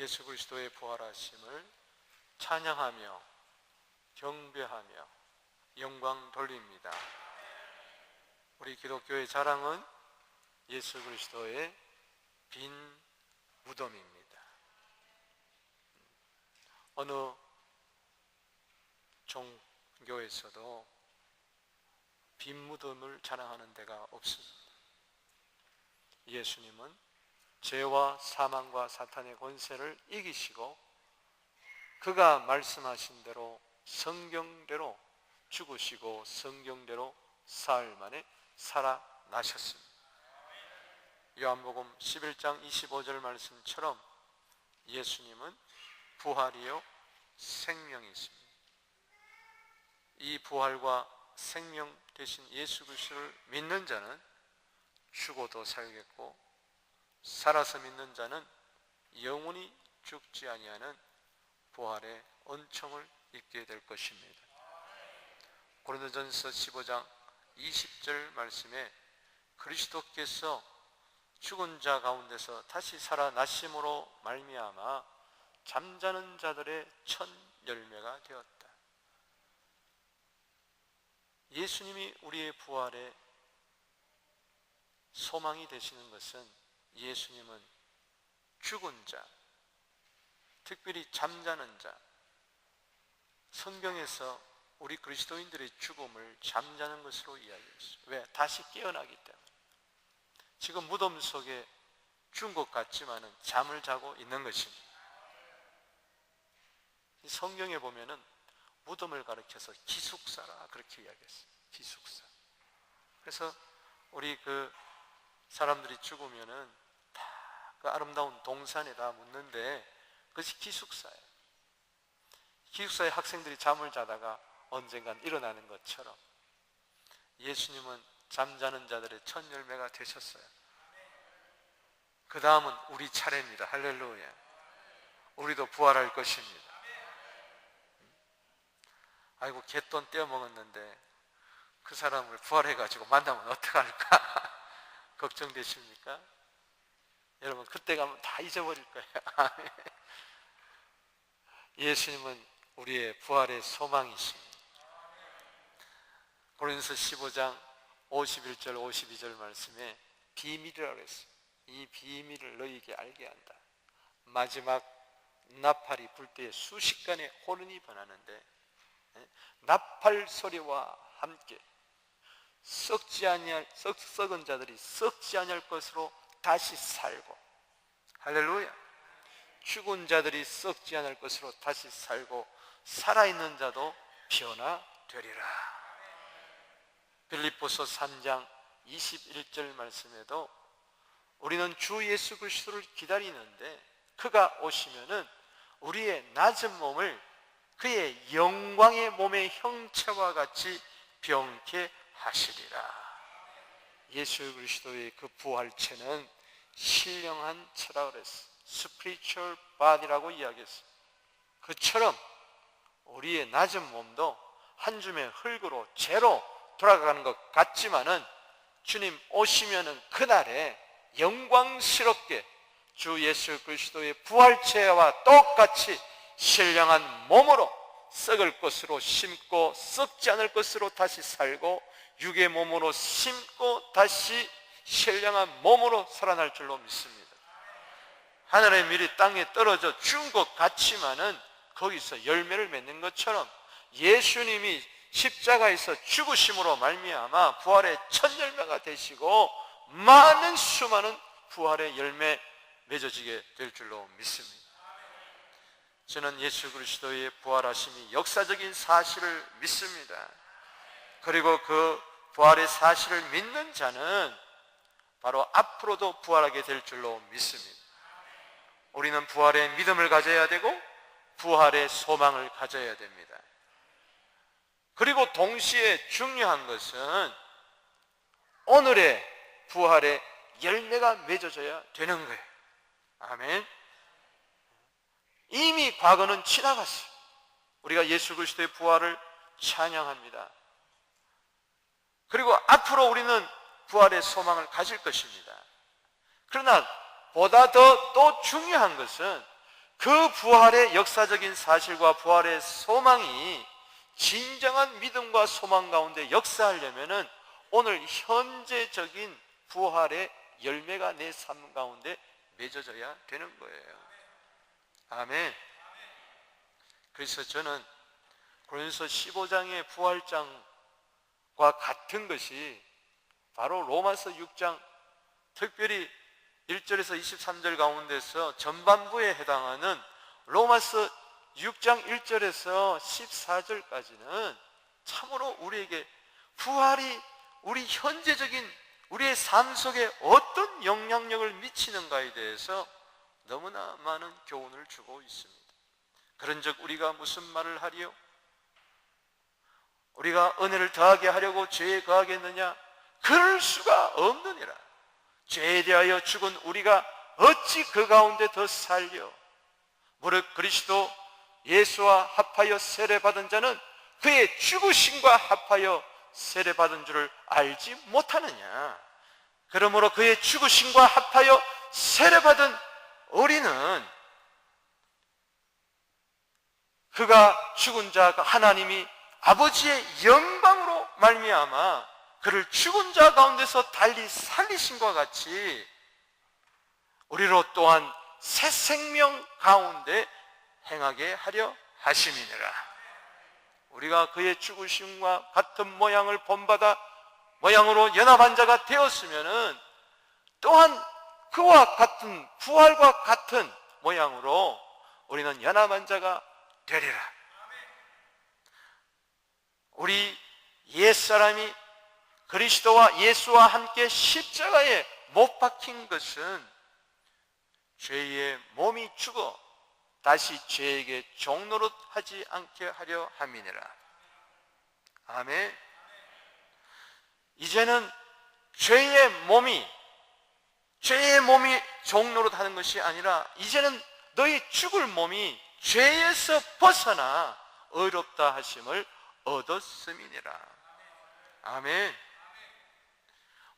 예수 그리스도의 부활하심을 찬양하며 경배하며 영광 돌립니다. 우리 기독교의 자랑은 예수 그리스도의 빈 무덤입니다. 어느 종교에서도 빈 무덤을 자랑하는 데가 없습니다. 예수님은 죄와 사망과 사탄의 권세를 이기시고 그가 말씀하신 대로 성경대로 죽으시고 성경대로 사흘 만에 살아나셨습니다. 요한복음 11장 25절 말씀처럼 예수님은 부활이요 생명이십니다. 이 부활과 생명 되신 예수 그리스도를 믿는 자는 죽어도 살겠고 살아서 믿는 자는 영원히 죽지 아니하는 부활의 은총을 입게 될 것입니다. 고린도전서 15장 20절 말씀에 그리스도께서 죽은 자 가운데서 다시 살아나심으로 말미암아 잠자는 자들의 첫 열매가 되었다. 예수님이 우리의 부활의 소망이 되시는 것은 예수님은 죽은 자, 특별히 잠자는 자, 성경에서 우리 그리스도인들의 죽음을 잠자는 것으로 이야기했어요. 왜? 다시 깨어나기 때문에. 지금 무덤 속에 죽은 것 같지만은 잠을 자고 있는 것입니다. 성경에 보면은 무덤을 가리켜서 기숙사라 그렇게 이야기했어요. 기숙사. 그래서 우리 그 사람들이 죽으면은 다 그 아름다운 동산에다 묻는데 그것이 기숙사예요. 기숙사에 학생들이 잠을 자다가 언젠간 일어나는 것처럼 예수님은 잠자는 자들의 첫 열매가 되셨어요. 그 다음은 우리 차례입니다. 할렐루야. 우리도 부활할 것입니다. 아이고 갯돈 떼어먹었는데 그 사람을 부활해가지고 만나면 어떡할까 걱정되십니까? 여러분 그때 가면 다 잊어버릴 거예요. 예수님은 우리의 부활의 소망이십니다. 고린도서 15장 51절 52절 말씀에 비밀이라고 했어요. 이 비밀을 너희에게 알게 한다. 마지막 나팔이 불 때에 순식간에 호른이 변하는데 나팔 소리와 함께 썩은 자들이 썩지 아니할 것으로 다시 살고, 할렐루야. 죽은 자들이 썩지 않을 것으로 다시 살고 살아있는 자도 변화되리라. 빌립보서 3장 21절 말씀에도 우리는 주 예수 그리스도를 기다리는데 그가 오시면은 우리의 낮은 몸을 그의 영광의 몸의 형체와 같이 병케 하시리라. 예수 그리스도의 그 부활체는 신령한 체라 그랬어요. spiritual body라고 이야기했어요. 그처럼 우리의 낮은 몸도 한 줌의 흙으로 죄로 돌아가는 것 같지만은 주님 오시면은 그날에 영광스럽게 주 예수 그리스도의 부활체와 똑같이 신령한 몸으로 썩을 것으로 심고 썩지 않을 것으로 다시 살고 육의 몸으로 심고 다시 신령한 몸으로 살아날 줄로 믿습니다. 하늘의 밀이 땅에 떨어져 죽은 것 같지만은 거기서 열매를 맺는 것처럼 예수님이 십자가에서 죽으심으로 말미암아 부활의 첫 열매가 되시고 많은 수많은 부활의 열매 맺어지게 될 줄로 믿습니다. 저는 예수 그리스도의 부활하심이 역사적인 사실을 믿습니다. 그리고 그 부활의 사실을 믿는 자는 바로 앞으로도 부활하게 될 줄로 믿습니다. 우리는 부활의 믿음을 가져야 되고 부활의 소망을 가져야 됩니다. 그리고 동시에 중요한 것은 오늘의 부활의 열매가 맺어져야 되는 거예요. 아멘. 이미 과거는 지나갔어요. 우리가 예수 그리스도의 부활을 찬양합니다. 그리고 앞으로 우리는 부활의 소망을 가질 것입니다. 그러나 보다 더 또 중요한 것은 그 부활의 역사적인 사실과 부활의 소망이 진정한 믿음과 소망 가운데 역사하려면은 오늘 현재적인 부활의 열매가 내 삶 가운데 맺어져야 되는 거예요. 아멘. 그래서 저는 고린도서 15장의 부활장과 같은 것이 바로 로마서 6장, 특별히 1절에서 23절 가운데서 전반부에 해당하는 로마서 6장 1절에서 14절까지는 참으로 우리에게 부활이 우리 현재적인 우리의 삶 속에 어떤 영향력을 미치는가에 대해서 너무나 많은 교훈을 주고 있습니다. 그런즉 우리가 무슨 말을 하리요? 우리가 은혜를 더하게 하려고 죄에 거하겠느냐? 그럴 수가 없느니라. 죄에 대하여 죽은 우리가 어찌 그 가운데 더 살려? 무릇 그리스도 예수와 합하여 세례받은 자는 그의 죽으심과 합하여 세례받은 줄을 알지 못하느냐? 그러므로 그의 죽으심과 합하여 세례받은 우리는 그가 죽은 자가 하나님이 아버지의 영광으로 말미암아 그를 죽은 자 가운데서 달리 살리심과 같이 우리로 또한 새 생명 가운데 행하게 하려 하심이니라. 우리가 그의 죽으심과 같은 모양을 본받아 모양으로 연합한 자가 되었으면은 또한 그와 같은 부활과 같은 모양으로 우리는 연합한 자가 되리라. 우리 옛사람이 그리스도와 예수와 함께 십자가에 못 박힌 것은 죄의 몸이 죽어 다시 죄에게 종노릇하지 않게 하려 함이니라. 아멘. 이제는 죄의 몸이 종노릇하는 것이 아니라 이제는 너희 죽을 몸이 죄에서 벗어나 의롭다 하심을 얻었음이니라. 아멘.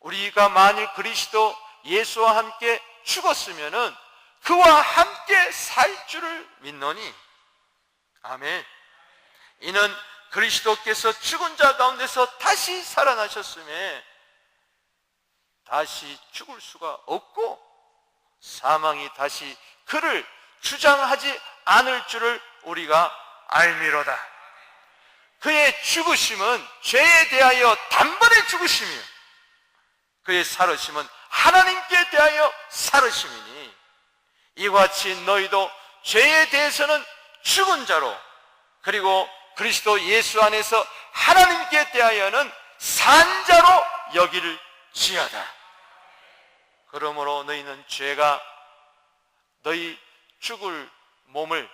우리가 만일 그리스도 예수와 함께 죽었으면은 그와 함께 살 줄을 믿노니. 아멘. 이는 그리스도께서 죽은 자 가운데서 다시 살아나셨음에 다시 죽을 수가 없고 사망이 다시 그를 주장하지 않을 줄을 우리가 알미로다. 그의 죽으심은 죄에 대하여 단번에 죽으심이요 그의 살으심은 하나님께 대하여 살으심이니 이와 같이 너희도 죄에 대해서는 죽은 자로 그리고 그리스도 예수 안에서 하나님께 대하여는 산 자로 여길지어다. 그러므로 너희는 죄가 너희 죽을 몸을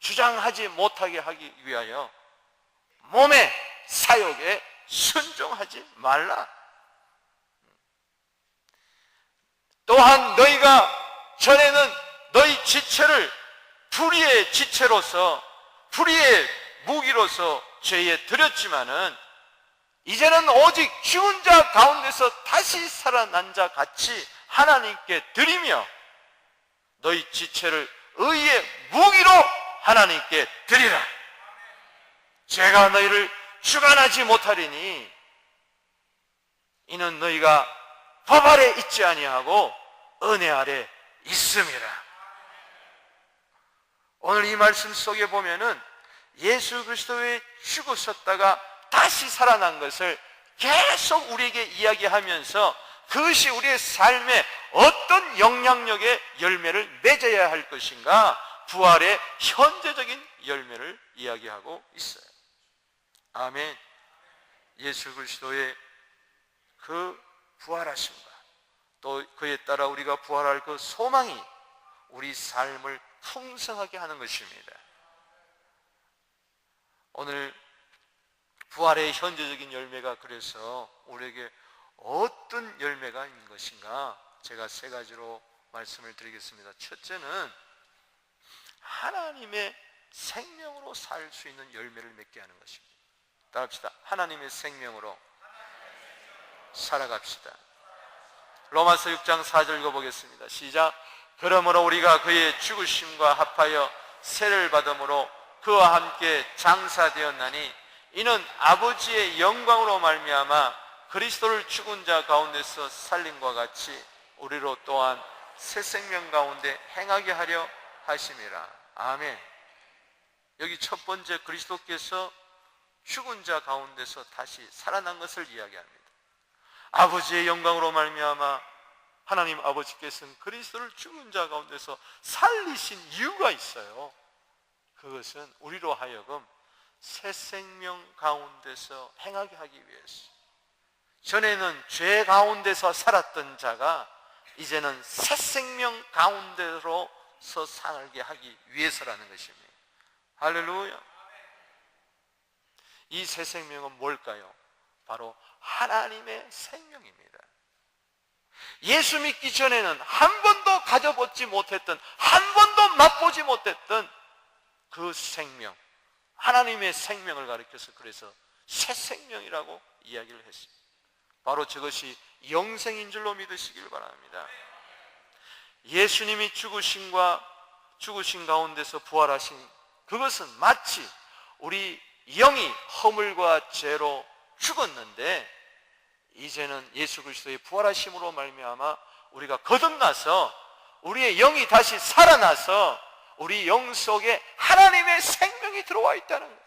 주장하지 못하게 하기 위하여 몸의 사욕에 순종하지 말라. 또한 너희가 전에는 너희 지체를 불의의 지체로서 불의의 무기로서 죄에 드렸지만은 이제는 오직 죽은 자 가운데서 다시 살아난 자 같이 하나님께 드리며 너희 지체를 의의 무기로 하나님께 드리라. 제가 너희를 주관하지 못하리니 이는 너희가 법 아래 있지 아니하고 은혜 아래 있음이라. 오늘 이 말씀 속에 보면은 예수 그리스도의 죽으셨다가 다시 살아난 것을 계속 우리에게 이야기하면서 그것이 우리의 삶에 어떤 영향력의 열매를 맺어야 할 것인가, 부활의 현재적인 열매를 이야기하고 있어요. 아멘. 예수 그리스도의 그 부활하심과 또 그에 따라 우리가 부활할 그 소망이 우리 삶을 풍성하게 하는 것입니다. 오늘 부활의 현재적인 열매가 그래서 우리에게 어떤 열매가 있는 것인가, 제가 세 가지로 말씀을 드리겠습니다. 첫째는 하나님의 생명으로 살 수 있는 열매를 맺게 하는 것입니다. 따라합시다. 하나님의 생명으로 살아갑시다. 로마서 6장 4절 읽어보겠습니다. 시작. 그러므로 우리가 그의 죽으심과 합하여 세를 받음으로 그와 함께 장사되었나니 이는 아버지의 영광으로 말미암아 그리스도를 죽은 자 가운데서 살림과 같이 우리로 또한 새 생명 가운데 행하게 하려 하심이라. 아멘. 여기 첫 번째, 그리스도께서 죽은 자 가운데서 다시 살아난 것을 이야기합니다. 아버지의 영광으로 말미암아 하나님 아버지께서는 그리스도를 죽은 자 가운데서 살리신 이유가 있어요. 그것은 우리로 하여금 새 생명 가운데서 행하게 하기 위해서. 전에는 죄 가운데서 살았던 자가 이제는 새 생명 가운데로서 살게 하기 위해서라는 것입니다. 할렐루야. 이 새 생명은 뭘까요? 바로 하나님의 생명입니다. 예수 믿기 전에는 한 번도 가져보지 못했던, 한 번도 맛보지 못했던 그 생명, 하나님의 생명을 가리켜서 그래서 새 생명이라고 이야기를 했습니다. 바로 저것이 영생인 줄로 믿으시길 바랍니다. 예수님이 죽으신 가운데서 부활하신 그것은 마치 우리 영이 허물과 죄로 죽었는데 이제는 예수 그리스도의 부활하심으로 말미암아 우리가 거듭나서 우리의 영이 다시 살아나서 우리 영 속에 하나님의 생명이 들어와 있다는 거예요.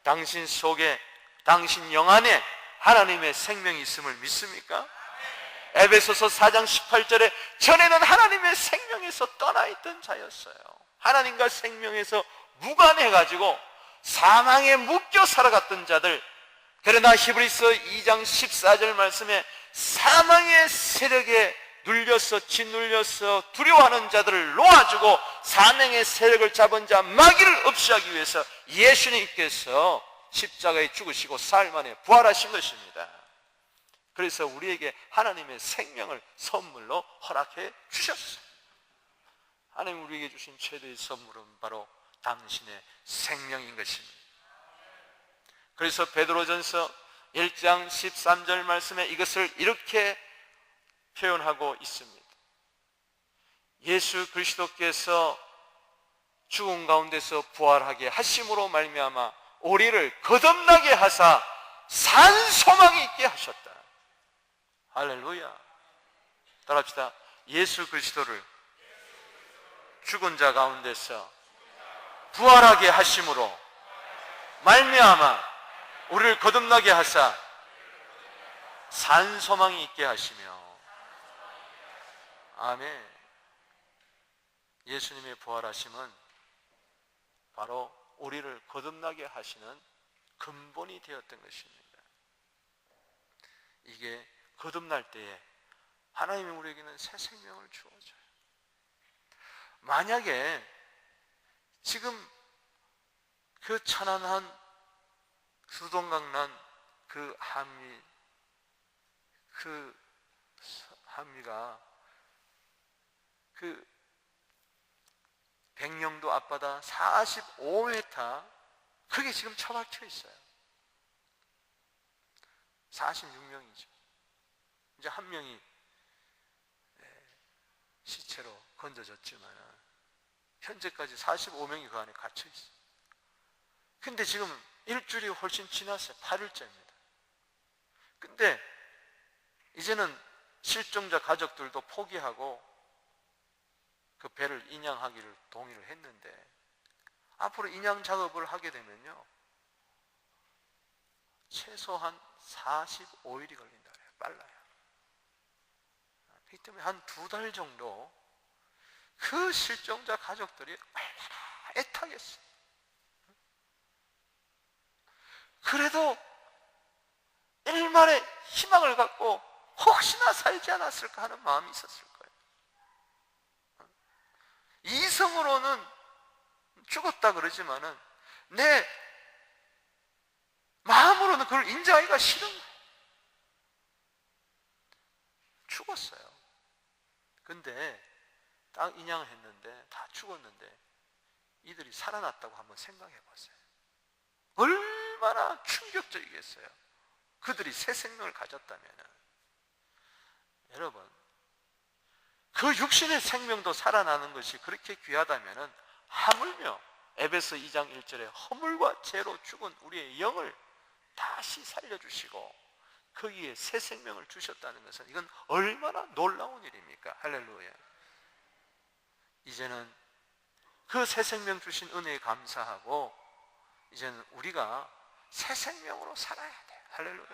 당신 속에, 당신 영 안에 하나님의 생명이 있음을 믿습니까? 에베소서 4장 18절에 전에는 하나님의 생명에서 떠나 있던 자였어요. 하나님과 생명에서 무관해가지고 사망에 묶여 살아갔던 자들, 그러나 히브리서 2장 14절 말씀에 사망의 세력에 눌려서 짓눌려서 두려워하는 자들을 놓아주고 사망의 세력을 잡은 자 마귀를 없이 하기 위해서 예수님께서 십자가에 죽으시고 사흘 만에 부활하신 것입니다. 그래서 우리에게 하나님의 생명을 선물로 허락해 주셨어요. 하나님 우리에게 주신 최대의 선물은 바로 당신의 생명인 것입니다. 그래서 베드로전서 1장 13절 말씀에 이것을 이렇게 표현하고 있습니다. 예수 그리스도께서 죽은 가운데서 부활하게 하심으로 말미암아 우리를 거듭나게 하사 산 소망이 있게 하셨다. 할렐루야. 따라합시다. 예수 그리스도를 죽은 자 가운데서 부활하게 하심으로 말미암아 우리를 거듭나게 하사 산 소망이 있게 하시며. 아멘. 예수님의 부활하심은 바로 우리를 거듭나게 하시는 근본이 되었던 것입니다. 이게 거듭날 때에 하나님이 우리에게는 새 생명을 주어줘요. 만약에 지금 그 천안한 수동강난 그 한미가 그 백령도 앞바다 45m 그게 지금 처박혀 있어요. 46명이죠. 이제 한 명이 시체로 건져졌지만 현재까지 45명이 그 안에 갇혀 있어요. 근데 지금 일주일이 훨씬 지났어요. 8일째입니다. 근데 이제는 실종자 가족들도 포기하고 그 배를 인양하기를 동의를 했는데 앞으로 인양 작업을 하게 되면요 최소한 45일이 걸린다 그래요. 빨라요. 그렇기 때문에 한 2달 정도 그 실종자 가족들이 얼마나 애타겠어요. 그래도 일말의 희망을 갖고 혹시나 살지 않았을까 하는 마음이 있었을 거예요. 이성으로는 죽었다 그러지만은 내 마음으로는 그걸 인정하기가 싫은 거예요. 죽었어요. 근데 딱 인양을 했는데 다 죽었는데 이들이 살아났다고 한번 생각해 보세요. 얼마나 충격적이겠어요. 그들이 새 생명을 가졌다면. 여러분, 그 그 육신의 생명도 살아나는 것이 그렇게 귀하다면 하물며 에베소 2장 1절에 허물과 죄로 죽은 우리의 영을 다시 살려주시고 거기에 새 생명을 주셨다는 것은 이건 얼마나 놀라운 일입니까? 할렐루야. 이제는 그 새 생명 주신 은혜에 감사하고 이제는 우리가 새 생명으로 살아야 돼. 할렐루야.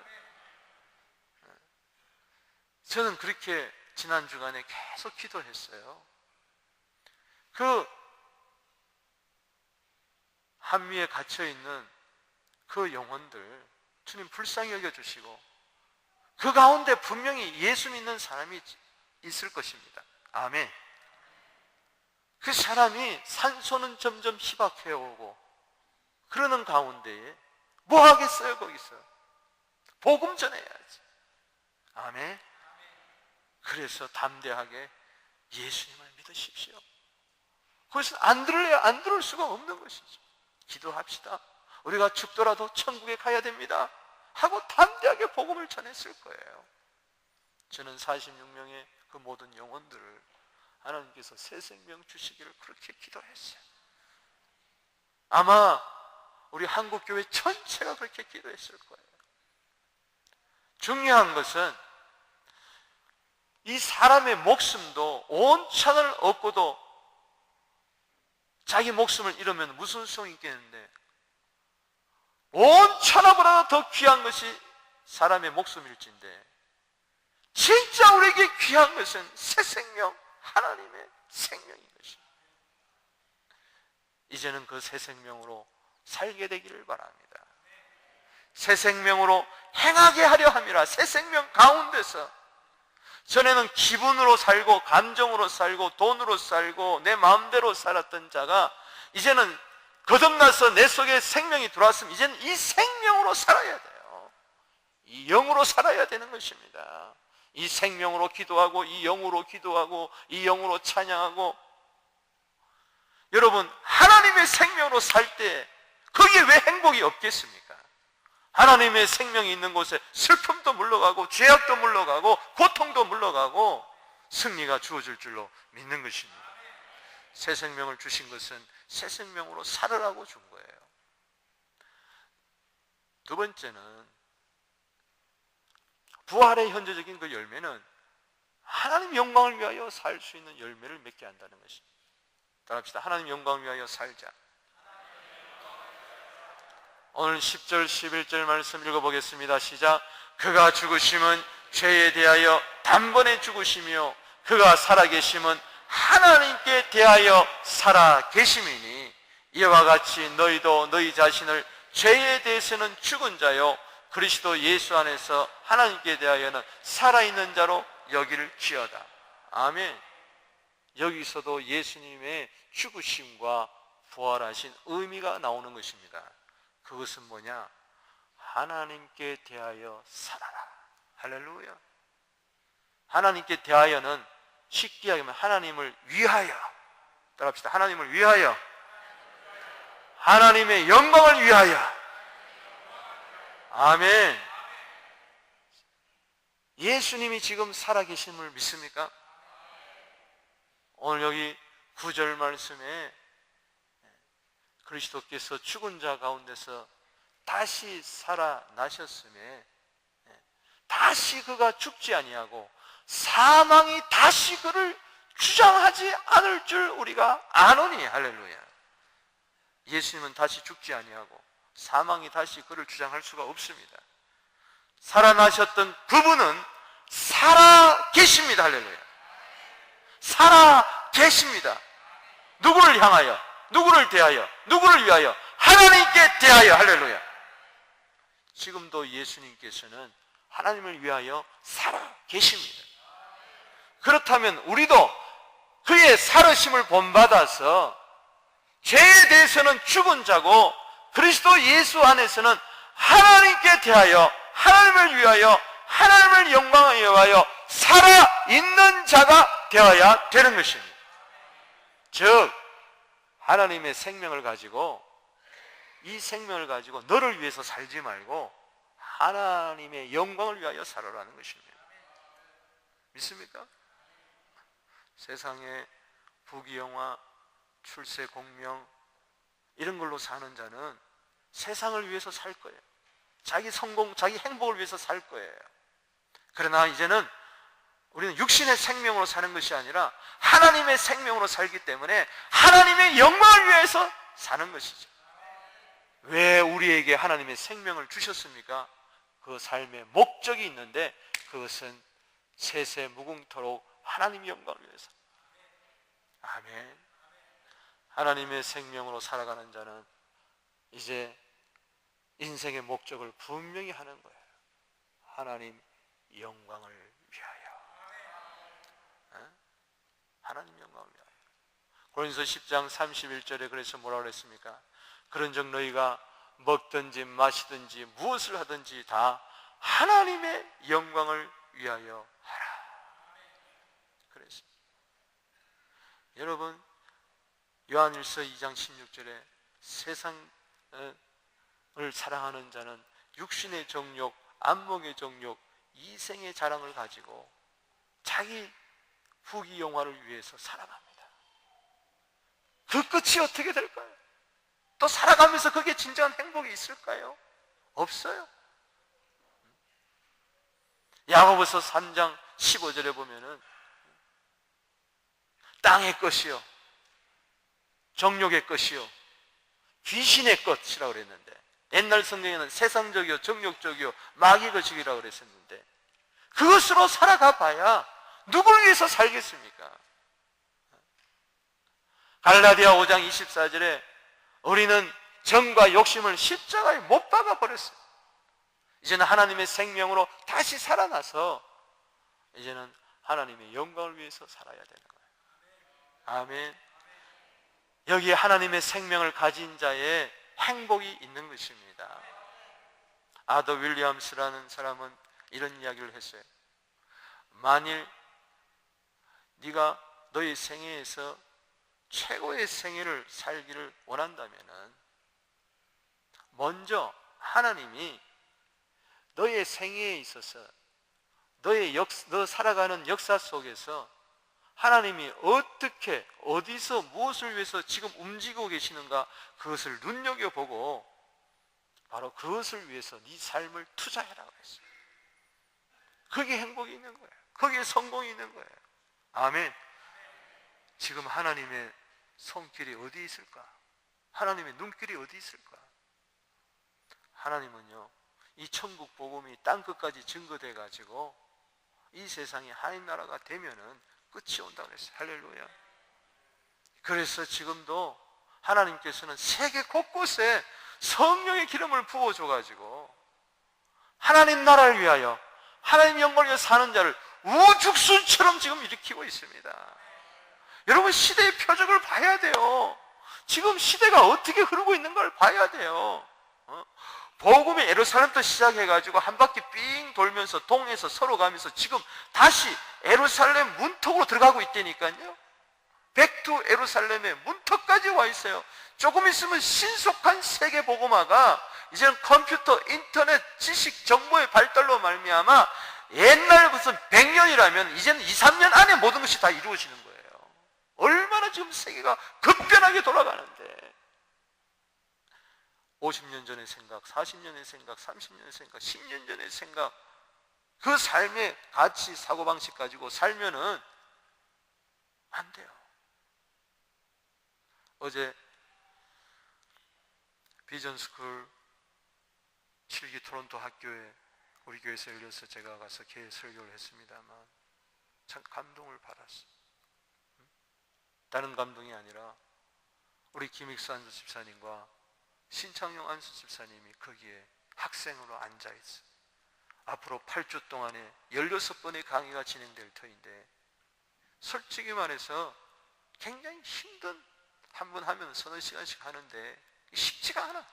저는 그렇게 지난 주간에 계속 기도했어요. 그 한미에 갇혀있는 그 영혼들 주님 불쌍히 여겨주시고 그 가운데 분명히 예수 믿는 사람이 있을 것입니다. 아멘. 그 사람이 산소는 점점 희박해 오고 그러는 가운데에 뭐 하겠어요? 거기서 복음 전해야지. 아멘. 그래서 담대하게 예수님을 믿으십시오. 그것은 안 들을래야 안 들을 수가 없는 것이죠. 기도합시다. 우리가 죽더라도 천국에 가야 됩니다 하고 담대하게 복음을 전했을 거예요. 저는 46명의 그 모든 영혼들을 하나님께서 새 생명 주시기를 그렇게 기도했어요. 아마 우리 한국교회 전체가 그렇게 기도했을 거예요. 중요한 것은 이 사람의 목숨도 온 천을 얻고도 자기 목숨을 잃으면 무슨 소용이 있겠는데 온 천하보다 더 귀한 것이 사람의 목숨일진데 진짜 우리에게 귀한 것은 새 생명, 하나님의 생명인 것입니다. 이제는 그 새 생명으로 살게 되기를 바랍니다. 새 생명으로 행하게 하려 함이라. 새 생명 가운데서 전에는 기분으로 살고 감정으로 살고 돈으로 살고 내 마음대로 살았던 자가 이제는 거듭나서 내 속에 생명이 들어왔으면 이제는 이 생명으로 살아야 돼요. 이 영으로 살아야 되는 것입니다. 이 생명으로 기도하고 이 영으로 기도하고 이 영으로 찬양하고 여러분 하나님의 생명으로 살 때 거기에 왜 행복이 없겠습니까? 하나님의 생명이 있는 곳에 슬픔도 물러가고 죄악도 물러가고 고통도 물러가고 승리가 주어질 줄로 믿는 것입니다. 새 생명을 주신 것은 새 생명으로 살으라고 준 거예요. 두 번째는 부활의 현재적인 그 열매는 하나님 영광을 위하여 살 수 있는 열매를 맺게 한다는 것입니다. 따라합시다. 하나님 영광을 위하여 살자. 오늘 10절 11절 말씀 읽어보겠습니다. 시작. 그가 죽으심은 죄에 대하여 단번에 죽으시며 그가 살아계심은 하나님께 대하여 살아계심이니 이와 같이 너희도 너희 자신을 죄에 대해서는 죽은 자요 그리스도 예수 안에서 하나님께 대하여는 살아있는 자로 여길지어다. 아멘. 여기서도 예수님의 죽으심과 부활하신 의미가 나오는 것입니다. 그것은 뭐냐? 하나님께 대하여 살아라. 할렐루야. 하나님께 대하여는 쉽게 하면 하나님을 위하여. 따라합시다. 하나님을 위하여. 하나님의 영광을 위하여. 아멘. 예수님이 지금 살아계심을 믿습니까? 오늘 여기 9절 말씀에 그리스도께서 죽은 자 가운데서 다시 살아나셨음에 다시 그가 죽지 아니하고 사망이 다시 그를 주장하지 않을 줄 우리가 아노니. 할렐루야. 예수님은 다시 죽지 아니하고 사망이 다시 그를 주장할 수가 없습니다. 살아나셨던 그분은 살아 계십니다. 할렐루야. 살아 계십니다. 누구를 향하여? 누구를 대하여? 누구를 위하여? 하나님께 대하여. 할렐루야. 지금도 예수님께서는 하나님을 위하여 살아 계십니다. 그렇다면 우리도 그의 살으심을 본받아서 죄에 대해서는 죽은 자고 그리스도 예수 안에서는 하나님께 대하여 하나님을 위하여 하나님을 영광을 위하여 살아있는 자가 되어야 되는 것입니다. 즉 하나님의 생명을 가지고 이 생명을 가지고 너를 위해서 살지 말고 하나님의 영광을 위하여 살아라는 것입니다. 믿습니까? 세상에 부귀영화, 출세 공명 이런 걸로 사는 자는 세상을 위해서 살 거예요. 자기 성공, 자기 행복을 위해서 살 거예요. 그러나 이제는 우리는 육신의 생명으로 사는 것이 아니라 하나님의 생명으로 살기 때문에 하나님의 영광을 위해서 사는 것이죠. 왜 우리에게 하나님의 생명을 주셨습니까? 그 삶의 목적이 있는데 그것은 세세 무궁토록 하나님의 영광을 위해서. 아멘. 하나님의 생명으로 살아가는 자는 이제 인생의 목적을 분명히 하는 거예요. 하나님 영광을 위하여. 하나님 영광을 위하여. 고린도서 10장 31절에 그래서 뭐라고 그랬습니까? 그런즉 너희가 먹든지 마시든지 무엇을 하든지 다 하나님의 영광을 위하여 하라. 그랬습니다. 여러분, 요한일서 2장 16절에 세상을 사랑하는 자는 육신의 정욕, 안목의 정욕, 이생의 자랑을 가지고 자기 부귀영화를 위해서 살아갑니다. 그 끝이 어떻게 될까요? 또 살아가면서 그게 진정한 행복이 있을까요? 없어요. 야고보서 3장 15절에 보면은 땅의 것이요, 정욕의 것이요, 귀신의 것이라고 그랬는데, 옛날 성경에는 세상적이요, 정욕적이요, 마귀의 것이라고 그랬었는데, 그것으로 살아가 봐야 누굴 위해서 살겠습니까? 갈라디아 5장 24절에 우리는 정과 욕심을 십자가에 못 박아 버렸어요. 이제는 하나님의 생명으로 다시 살아나서 이제는 하나님의 영광을 위해서 살아야 되는 거예요. 아멘. 여기에 하나님의 생명을 가진 자의 행복이 있는 것입니다. 아더 윌리엄스라는 사람은 이런 이야기를 했어요. 만일 네가 너의 생애에서 최고의 생애를 살기를 원한다면은 먼저 하나님이 너의 생애에 있어서 너 살아가는 역사 속에서 하나님이 어떻게 어디서 무엇을 위해서 지금 움직이고 계시는가 그것을 눈여겨보고 바로 그것을 위해서 네 삶을 투자해라고 했어요. 거기에 행복이 있는 거예요. 거기에 성공이 있는 거예요. 아멘. 지금 하나님의 손길이 어디 있을까? 하나님의 눈길이 어디 있을까? 하나님은요, 이 천국 복음이 땅끝까지 증거돼 가지고 이 세상이 하나님 나라가 되면은 끝이 온다고 그랬어요. 할렐루야. 그래서 지금도 하나님께서는 세계 곳곳에 성령의 기름을 부어줘 가지고 하나님 나라를 위하여 하나님 영광을 위해 사는 자를 우죽순처럼 지금 일으키고 있습니다. 여러분, 시대의 표적을 봐야 돼요. 지금 시대가 어떻게 흐르고 있는 걸 봐야 돼요. 복음이 예루살렘부터 시작해가지고 한 바퀴 삥 돌면서 동에서 서로 가면서 지금 다시 예루살렘 문턱으로 들어가고 있다니까요. 백두 예루살렘의 문턱까지 와 있어요. 조금 있으면 신속한 세계 복음화가 이제는 컴퓨터, 인터넷, 지식, 정보의 발달로 말미암아 옛날 무슨 100년이라면 이제는 2, 3년 안에 모든 것이 다 이루어지는 거예요. 얼마나 지금 세계가 급변하게 돌아가는데 50년 전의 생각, 40년의 생각, 30년의 생각, 10년 전의 생각, 그 삶의 가치, 사고방식 가지고 살면은 안 돼요. 어제 비전스쿨 7기 토론토 학교에 우리 교회에서 열려서 제가 가서 개회 설교를 했습니다만 참 감동을 받았어요. 다른 감동이 아니라 우리 김익수 안수 집사님과 신창용 안수 집사님이 거기에 학생으로 앉아있어요. 앞으로 8주 동안에 16번의 강의가 진행될 터인데 솔직히 말해서 굉장히 힘든, 한 번 하면 서너 시간씩 하는데 쉽지가 않아.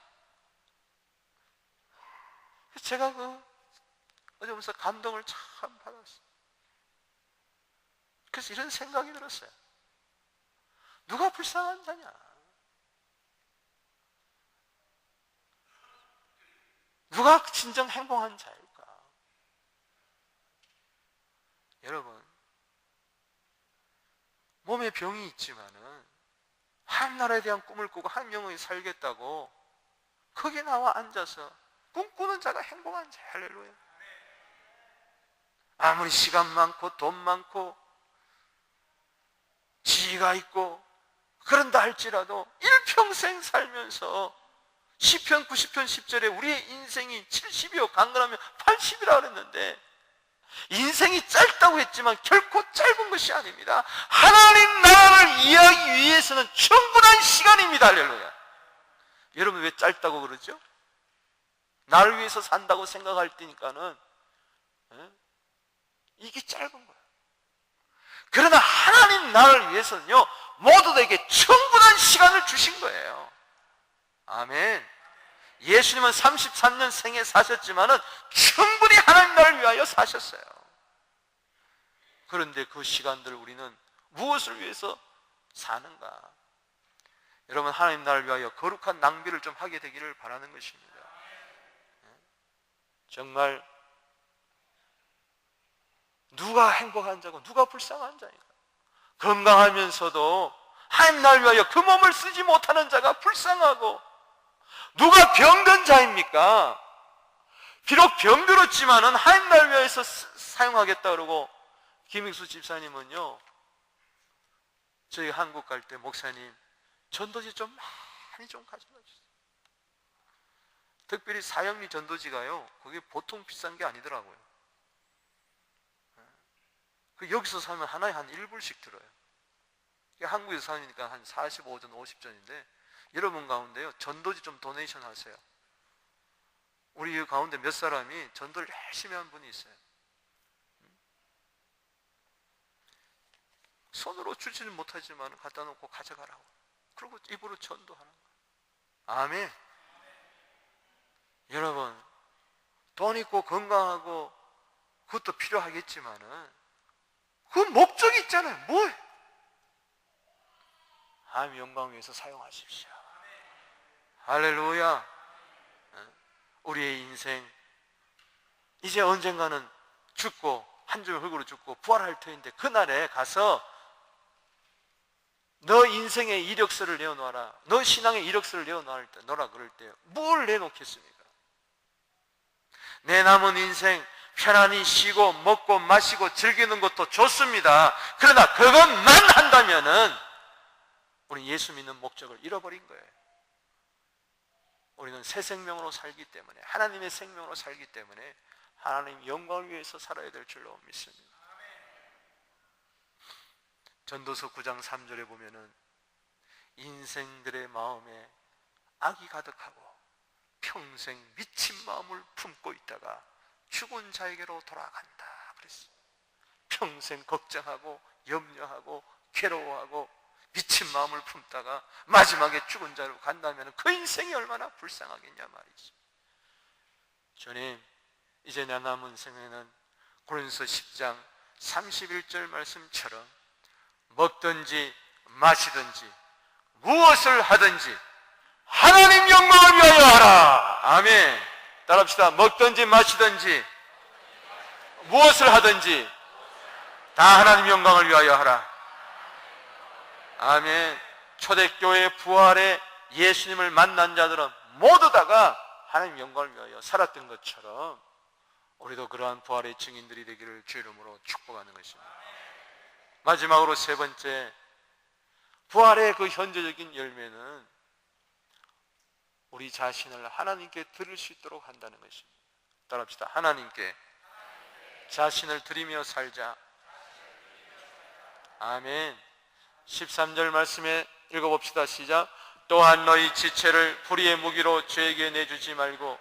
제가 어제 보면서 감동을 참 받았어요. 그래서 이런 생각이 들었어요. 누가 불쌍한 자냐? 누가 진정 행복한 자일까? 여러분, 몸에 병이 있지만은 하나님 나라에 대한 꿈을 꾸고 하나님 영광에 살겠다고 거기에 나와 앉아서 꿈꾸는 자가 행복한 자. 할렐루야. 아무리 시간 많고 돈 많고 지위가 있고 그런다 할지라도 일평생 살면서 시편 90편 10절에 우리의 인생이 70이요 강건하면 80이라 그랬는데 인생이 짧다고 했지만 결코 짧은 것이 아닙니다. 하나님 나라를 이해하기 위해서는 충분한 시간입니다. 할렐루야. 여러분 왜 짧다고 그러죠? 나를 위해서 산다고 생각할 때니까는 이게 짧은 거예요. 그러나 하나님 나라를 위해서는요 모두에게 충분한 시간을 주신 거예요. 아멘. 예수님은 33년 생에 사셨지만은 충분히 하나님 나라를 위하여 사셨어요. 그런데 그 시간들을 우리는 무엇을 위해서 사는가? 여러분 하나님 나라를 위하여 거룩한 낭비를 좀 하게 되기를 바라는 것입니다. 정말 누가 행복한 자고 누가 불쌍한 자인가? 건강하면서도 하나님 나라를 위하여 그 몸을 쓰지 못하는 자가 불쌍하고 누가 병든 자입니까? 비록 병들었지만은 하나님 나라를 위해서 사용하겠다 그러고 김익수 집사님은요 저희 한국 갈 때 목사님 전도지 좀 많이 좀 가져다 주세요. 특별히 사형리 전도지가요 그게 보통 비싼 게 아니더라고요. 여기서 사면 하나에 한 1불씩 들어요. 한국에서 사니까 한 45전 50전인데 여러분 가운데요 전도지 좀 도네이션 하세요. 우리 가운데 몇 사람이 전도를 열심히 한 분이 있어요. 손으로 주지는 못하지만 갖다 놓고 가져가라고. 그리고 입으로 전도하는 거예요. 아멘. 여러분 돈 있고 건강하고 그것도 필요하겠지만은 그 목적이 있잖아요. 뭐예요? 하나님 영광 위해서 사용하십시오. 할렐루야. 우리의 인생 이제 언젠가는 죽고 한 줌의 흙으로 죽고 부활할 터인데 그날에 가서 너 인생의 이력서를 내어놓아라. 너 신앙의 이력서를 내어놓으라 그럴 때 뭘 내놓겠습니까? 내 남은 인생 편안히 쉬고 먹고 마시고 즐기는 것도 좋습니다. 그러나 그것만 한다면은 우리 예수 믿는 목적을 잃어버린 거예요. 우리는 새 생명으로 살기 때문에 하나님의 생명으로 살기 때문에 하나님 영광을 위해서 살아야 될 줄로 믿습니다. 전도서 9장 3절에 보면은 인생들의 마음에 악이 가득하고 평생 미친 마음을 품고 있다가 죽은 자에게로 돌아간다 그랬어요. 평생 걱정하고 염려하고 괴로워하고 미친 마음을 품다가 마지막에 죽은 자로 간다면 그 인생이 얼마나 불쌍하겠냐 말이죠. 주님 이제 내 남은 생에는 고린도서 10장 31절 말씀처럼 먹든지 마시든지 무엇을 하든지 하나님 영광을 위하여 하라. 아멘. 따라합시다. 먹든지 마시든지 무엇을 하든지 다 하나님 영광을 위하여 하라. 아멘. 초대교회 부활에 예수님을 만난 자들은 모두 다가 하나님 영광을 위하여 살았던 것처럼 우리도 그러한 부활의 증인들이 되기를 주 이름으로 축복하는 것입니다. 마지막으로 세 번째, 부활의 그 현재적인 열매는 우리 자신을 하나님께 드릴 수 있도록 한다는 것입니다. 따라합시다. 하나님께 자신을 드리며 살자. 아멘. 13절 말씀에 읽어봅시다. 시작. 또한 너희 지체를 불의의 무기로 죄에게 내주지 말고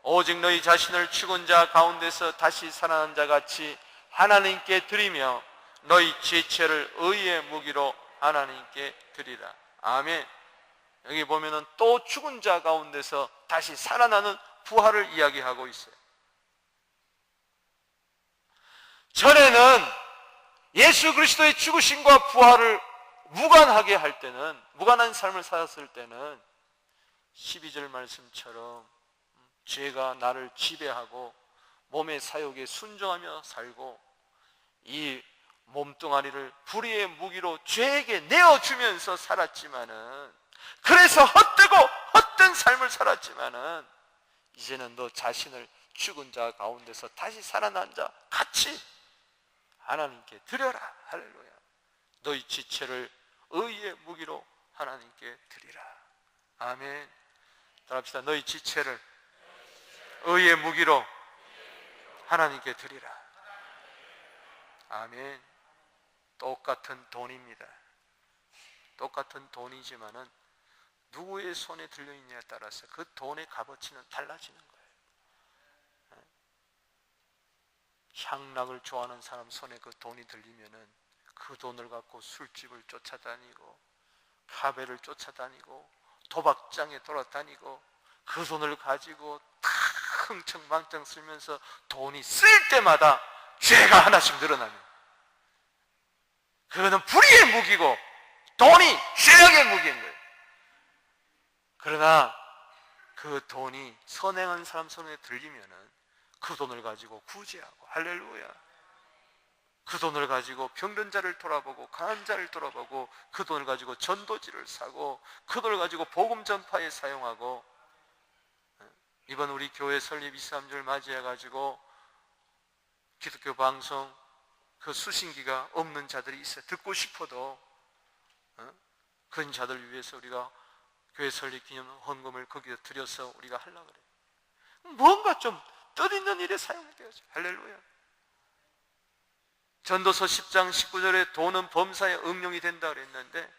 오직 너희 자신을 죽은 자 가운데서 다시 살아난 자 같이 하나님께 드리며 너희 지체를 의의 무기로 하나님께 드리라. 아멘. 여기 보면은 또 죽은 자 가운데서 다시 살아나는 부활을 이야기하고 있어요. 전에는 예수 그리스도의 죽으심과 부활을 무관하게 할 때는, 무관한 삶을 살았을 때는 12절 말씀처럼 죄가 나를 지배하고 몸의 사욕에 순종하며 살고 이 몸뚱아리를 불의의 무기로 죄에게 내어주면서 살았지만은, 그래서 헛되고 헛된 삶을 살았지만은, 이제는 너 자신을 죽은 자 가운데서 다시 살아난 자 같이 하나님께 드려라. 할렐루야. 너희 지체를 의의 무기로 하나님께 드리라. 아멘. 따라합시다. 너희 지체를 의의 무기로 하나님께 드리라. 아멘. 똑같은 돈입니다. 똑같은 돈이지만은 누구의 손에 들려있냐에 따라서 그 돈의 값어치는 달라지는 거예요. 향락을 좋아하는 사람 손에 그 돈이 들리면은 그 돈을 갖고 술집을 쫓아다니고 카베를 쫓아다니고 도박장에 돌아다니고 그 돈을 가지고 다 흥청망청 쓰면서 돈이 쓰일 때마다 죄가 하나씩 늘어나면, 그거는 불의의 무기고 돈이 죄악의 무기인 거예요. 그러나 그 돈이 선행한 사람 손에 들리면은 그 돈을 가지고 구제하고, 할렐루야, 그 돈을 가지고 병든 자를 돌아보고 가난한 자를 돌아보고, 그 돈을 가지고 전도지를 사고, 그 돈을 가지고 복음 전파에 사용하고, 이번 우리 교회 설립 23주를 맞이해가지고 기독교 방송 그 수신기가 없는 자들이 있어요. 듣고 싶어도 그런 자들을 위해서 우리가 교회 설립 기념 헌금을 거기에 들여서 우리가 하려고 그래요. 뭔가 좀 뜻있는 일에 사용되어져. 할렐루야. 전도서 10장 19절에 돈은 범사에 응용이 된다 그랬는데,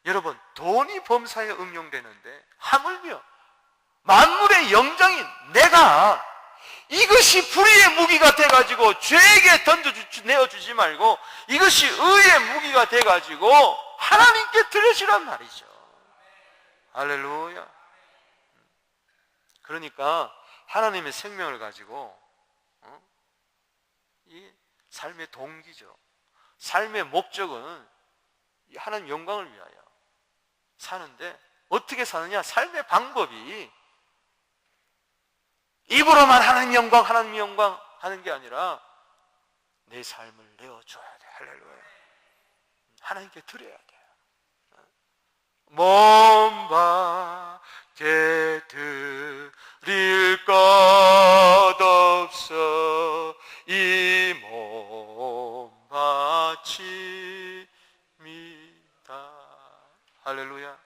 여러분, 돈이 범사에 응용되는데 하물며 만물의 영장인 내가 이것이 불의의 무기가 돼가지고 죄에게 내어주지 말고 이것이 의의 무기가 돼가지고 하나님께 드리시란 말이죠. 할렐루야. 그러니까 하나님의 생명을 가지고 이 삶의 동기죠. 삶의 목적은 하나님 영광을 위하여 사는데, 어떻게 사느냐? 삶의 방법이 입으로만 하나님 영광 하는 게 아니라 내 삶을 내어줘야 돼. 할렐루야. 하나님께 드려야 돼. 몸 밖에 드릴 것 없어 이 몸 바칩니다. 할렐루야.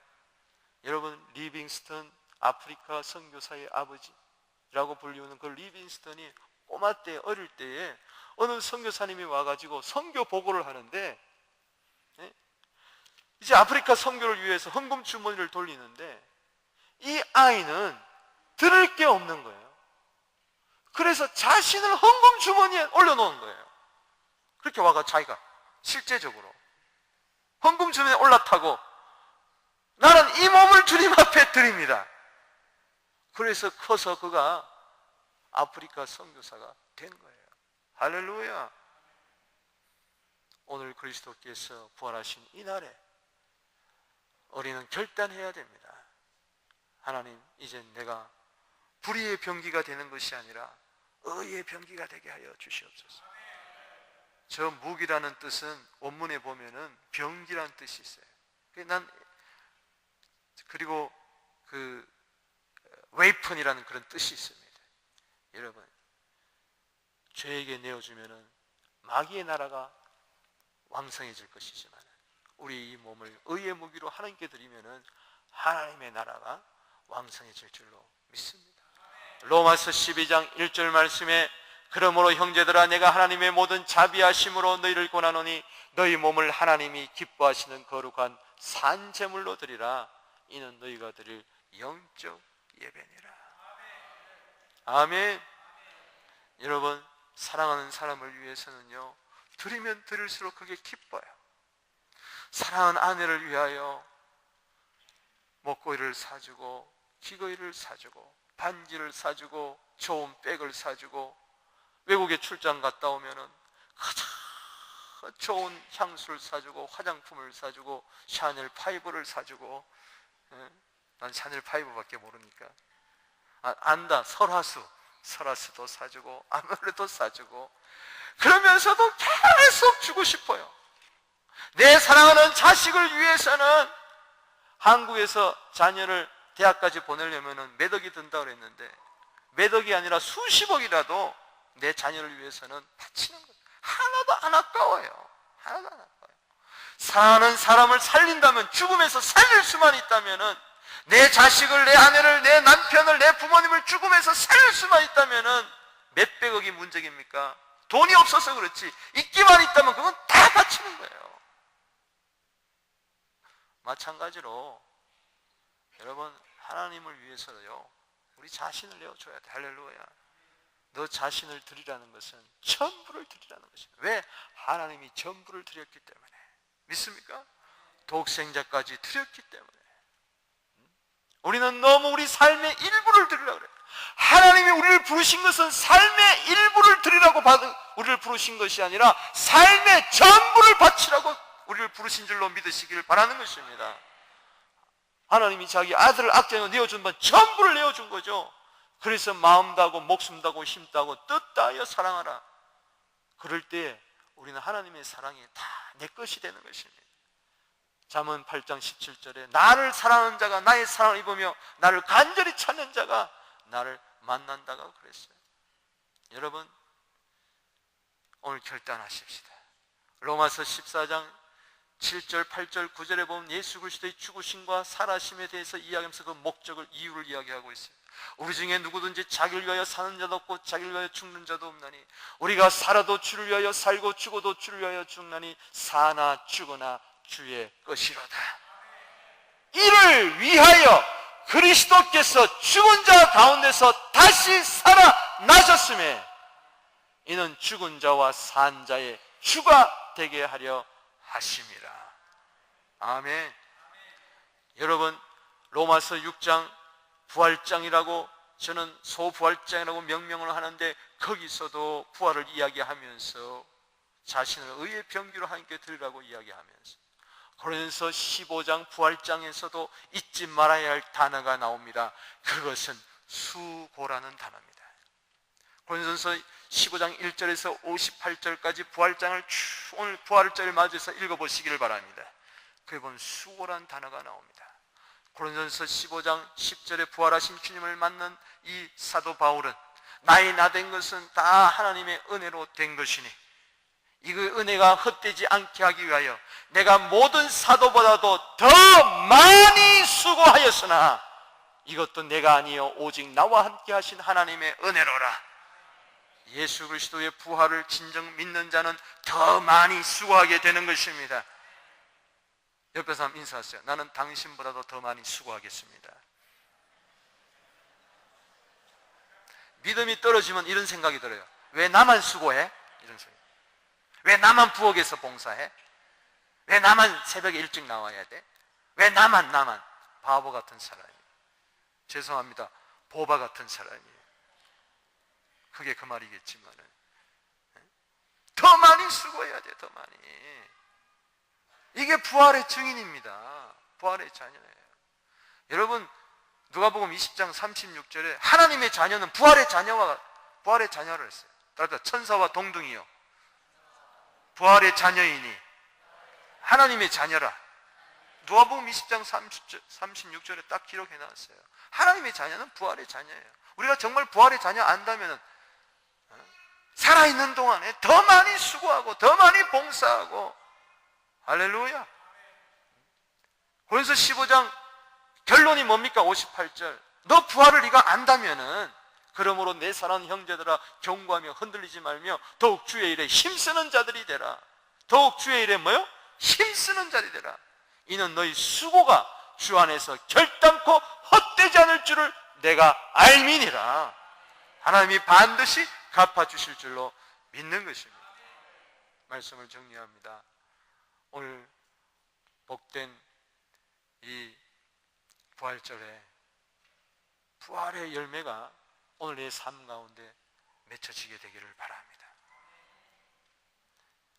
여러분, 리빙스턴 아프리카 선교사의 아버지라고 불리우는 그 리빙스턴이 꼬마 때, 어릴 때에 어느 선교사님이 와가지고 선교 보고를 하는데, 이제 아프리카 선교를 위해서 헌금 주머니를 돌리는데 이 아이는 들을 게 없는 거예요. 그래서 자신을 헌금 주머니에 올려놓은 거예요. 그렇게 와가 자기가 실제적으로 헌금 주머니에 올라타고, 나는 이 몸을 주님 앞에 드립니다. 그래서 커서 그가 아프리카 선교사가 된 거예요. 할렐루야. 오늘 그리스도께서 부활하신 이 날에 우리는 결단해야 됩니다. 하나님, 이제 내가 불의의 병기가 되는 것이 아니라 의의 병기가 되게 하여 주시옵소서. 저 무기라는 뜻은 원문에 보면은 병기라는 뜻이 있어요. 그리고 그 웨이펀이라는 그런 뜻이 있습니다. 여러분, 죄에게 내어주면은 마귀의 나라가 왕성해질 것이지만, 우리 이 몸을 의의 무기로 하나님께 드리면은 하나님의 나라가 왕성해질 줄로 믿습니다. 로마서 12장 1절 말씀에, 그러므로 형제들아, 내가 하나님의 모든 자비하심으로 너희를 권하노니 너희 몸을 하나님이 기뻐하시는 거룩한 산 제물로 드리라. 이는 너희가 드릴 영적 예배니라. 아멘. 여러분, 사랑하는 사람을 위해서는요, 드리면 드릴수록 그게 기뻐요. 사랑하는 아내를 위하여 목걸이를 사주고 귀걸이를 사주고 반지를 사주고 좋은 백을 사주고, 외국에 출장 갔다 오면은 가장 좋은 향수를 사주고 화장품을 사주고 샤넬 5를 사주고, 난 샤넬 5밖에 모르니까 안다, 설화수도 사주고 아무래도 사주고, 그러면서도 계속 주고 싶어요. 내 사랑하는 자식을 위해서는 한국에서 자녀를 대학까지 보내려면 몇 억이 든다고 그랬는데 몇 억이 아니라 수십억이라도 내 자녀를 위해서는 바치는 거예요. 하나도 안 아까워요. 하나도 안 아까워요. 사랑하는 사람을 살린다면, 죽음에서 살릴 수만 있다면, 내 자식을, 내 아내를, 내 남편을, 내 부모님을 죽음에서 살릴 수만 있다면 몇백억이 문제입니까? 돈이 없어서 그렇지 있기만 있다면 그건 다 바치는 거예요. 마찬가지로 여러분, 하나님을 위해서요 우리 자신을 내어줘야 돼. 할렐루야. 너 자신을 드리라는 것은 전부를 드리라는 것입니다. 왜? 하나님이 전부를 드렸기 때문에. 믿습니까? 독생자까지 드렸기 때문에. 우리는 너무 우리 삶의 일부를 드리려고 그래요. 하나님이 우리를 부르신 것은 삶의 일부를 드리라고 우리를 부르신 것이 아니라 삶의 전부를 바치라고 우리를 부르신 줄로 믿으시기를 바라는 것입니다. 하나님이 자기 아들을 악자로 내어준 건 전부를 내어준 거죠. 그래서 마음 다하고 목숨 다하고 힘 다하고 뜻 다하여 사랑하라. 그럴 때 우리는 하나님의 사랑이 다 내 것이 되는 것입니다. 잠언 8장 17절에 나를 사랑하는 자가 나의 사랑을 입으며 나를 간절히 찾는 자가 나를 만난다고 그랬어요. 여러분, 오늘 결단하십시다. 로마서 14장 7절, 8절, 9절에 보면 예수 그리스도의 죽으심과 살아심에 대해서 이야기하면서 그 목적을, 이유를 이야기하고 있어요. 우리 중에 누구든지 자기를 위하여 사는 자도 없고 자기를 위하여 죽는 자도 없나니 우리가 살아도 주를 위하여 살고 죽어도 주를 위하여 죽나니 사나 죽으나 주의 것이로다. 이를 위하여 그리스도께서 죽은 자 가운데서 다시 살아나셨음에 이는 죽은 자와 산 자의 주가 되게 하려 하심이라. 아멘. 여러분, 로마서 6장 부활장이라고, 저는 소부활장이라고 명명을 하는데 거기서도 부활을 이야기하면서 자신을 의의 병기로 하나님께 드리라고 이야기하면서, 고린도서 15장 부활장에서도 잊지 말아야 할 단어가 나옵니다. 그것은 수고라는 단어입니다. 고린도서 15장 1절에서 58절까지 부활장을 오늘 부활절을 맞이해서 읽어보시기를 바랍니다. 그에 보면 수고라는 단어가 나옵니다. 고린도서 15장 10절에 부활하신 주님을 만난 이 사도 바울은 나의 나 된 것은 다 하나님의 은혜로 된 것이니 이 은혜가 헛되지 않게 하기 위하여 내가 모든 사도보다도 더 많이 수고하였으나 이것도 내가 아니요 오직 나와 함께 하신 하나님의 은혜로라. 예수 그리스도의 부활을 진정 믿는 자는 더 많이 수고하게 되는 것입니다. 옆에 사람 인사하세요. 나는 당신보다도 더 많이 수고하겠습니다. 믿음이 떨어지면 이런 생각이 들어요. 왜 나만 수고해? 이런 생각. 왜 나만 부엌에서 봉사해? 왜 나만 새벽에 일찍 나와야 돼? 왜 나만 바보 같은 사람이에요. 죄송합니다. 보바 같은 사람이에요. 그게 그 말이겠지만은 더 많이 수고해야 돼. 더 많이. 이게 부활의 증인입니다. 부활의 자녀예요. 여러분, 누가복음 20장 36절에 하나님의 자녀는 부활의 자녀를 했어요. 따라서 천사와 동등이요 부활의 자녀이니 하나님의 자녀라. 누가복음 20장 36절에 딱 기록해 놨어요. 하나님의 자녀는 부활의 자녀예요. 우리가 정말 부활의 자녀 안다면 살아있는 동안에 더 많이 수고하고 더 많이 봉사하고. 할렐루야. 고린도서 15장 결론이 뭡니까? 58절. 너 부활을 네가 안다면은 그러므로 내 사랑하는 형제들아 경고하며 흔들리지 말며 더욱 주의 일에 힘쓰는 자들이 되라. 더욱 주의 일에 뭐요? 힘쓰는 자들이 되라. 이는 너희 수고가 주 안에서 결단코 헛되지 않을 줄을 내가 알미니라. 하나님이 반드시 갚아주실 줄로 믿는 것입니다. 말씀을 정리합니다. 오늘 복된 이 부활절에 부활의 열매가 오늘 내 삶 가운데 맺혀지게 되기를 바랍니다.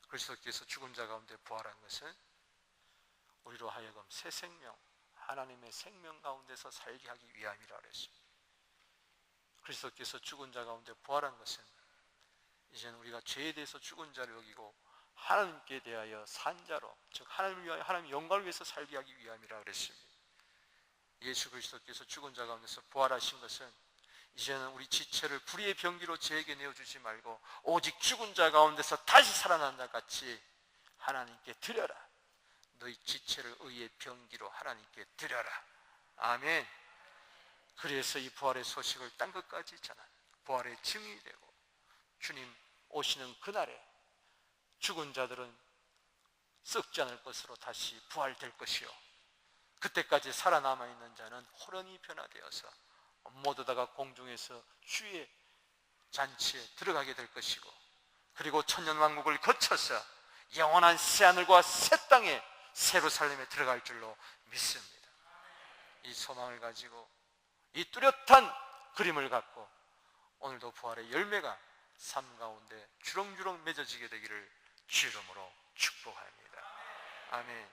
그리스도께서 죽은 자 가운데 부활한 것은 우리로 하여금 새 생명, 하나님의 생명 가운데서 살게 하기 위함이라 그랬습니다. 그리스도께서 죽은 자 가운데 부활한 것은 이제는 우리가 죄에 대해서 죽은 자를 여기고 하나님께 대하여 산 자로, 즉 하나님을 위하여, 하나님 영광을 위해서 살게 하기 위함이라 그랬습니다. 예수 그리스도께서 죽은 자 가운데서 부활하신 것은 이제는 우리 지체를 불의의 병기로 저에게 내어주지 말고 오직 죽은 자 가운데서 다시 살아난 자 같이 하나님께 드려라. 너희 지체를 의의 병기로 하나님께 드려라. 아멘. 그래서 이 부활의 소식을 땅 끝까지 전한 부활의 증인이 되고, 주님 오시는 그날에 죽은 자들은 썩지 않을 것으로 다시 부활될 것이요, 그때까지 살아남아 있는 자는 호련히 변화되어서 모두 다가 공중에서 주의 잔치에 들어가게 될 것이고, 그리고 천년왕국을 거쳐서 영원한 새하늘과 새 땅에 예루살렘에 들어갈 줄로 믿습니다. 이 소망을 가지고 이 뚜렷한 그림을 갖고 오늘도 부활의 열매가 삶 가운데 주렁주렁 맺어지게 되기를 주 이름으로 축복합니다. 아멘.